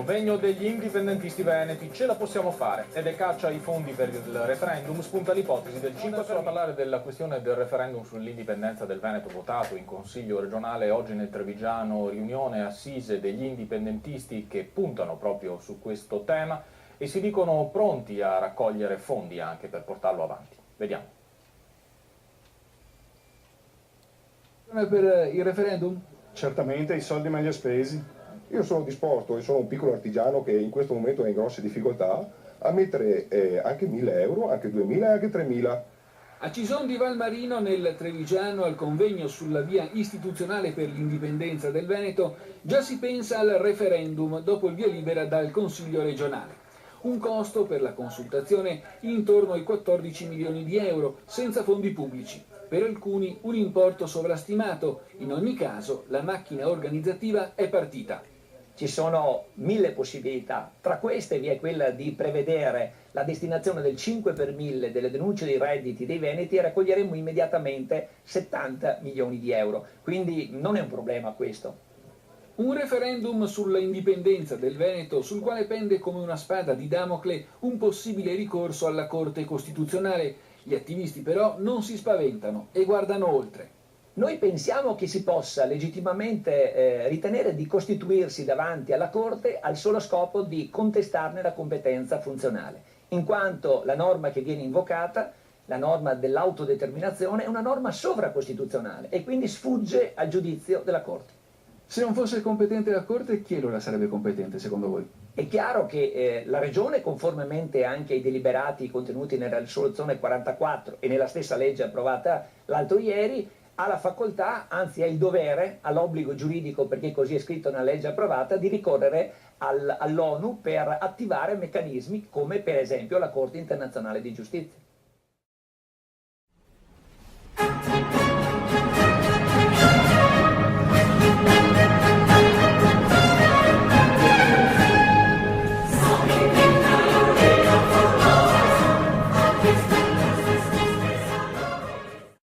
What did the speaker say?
Convegno degli indipendentisti veneti, ce la possiamo fare, ed è caccia ai fondi per il referendum, spunta l'ipotesi del 5 per parlare della questione del referendum sull'indipendenza del Veneto votato in Consiglio regionale oggi nel Trevigiano, riunione assise degli indipendentisti che puntano proprio su questo tema e si dicono pronti a raccogliere fondi anche per portarlo avanti. Vediamo. Per il referendum? Certamente i soldi meglio spesi. Io sono disposto, e sono un piccolo artigiano che in questo momento è in grosse difficoltà, a mettere anche 1.000 euro, anche 2.000 e anche 3.000. A Cison di Valmarino, nel Trevigiano, al convegno sulla via istituzionale per l'indipendenza del Veneto, già si pensa al referendum dopo il via libera dal Consiglio regionale. Un costo per la consultazione intorno ai 14 milioni di euro, senza fondi pubblici. Per alcuni un importo sovrastimato. In ogni caso la macchina organizzativa è partita. Ci sono 1000 possibilità, tra queste vi è quella di prevedere la destinazione del 5 per 1000 delle denunce dei redditi dei veneti e raccoglieremo immediatamente 70 milioni di euro, quindi non è un problema questo. Un referendum sulla indipendenza del Veneto sul quale pende come una spada di Damocle un possibile ricorso alla Corte Costituzionale. Gli attivisti però non si spaventano e guardano oltre. Noi pensiamo che si possa legittimamente ritenere di costituirsi davanti alla Corte al solo scopo di contestarne la competenza funzionale, in quanto la norma che viene invocata, la norma dell'autodeterminazione, è una norma sovracostituzionale e quindi sfugge al giudizio della Corte. Se non fosse competente la Corte, chi allora sarebbe competente secondo voi? È chiaro che la Regione, conformemente anche ai deliberati contenuti nella risoluzione 44 e nella stessa legge approvata l'altro ieri, ha la facoltà, anzi ha il dovere, ha l'obbligo giuridico, perché così è scritto nella legge approvata, di ricorrere all'ONU per attivare meccanismi come per esempio la Corte internazionale di giustizia.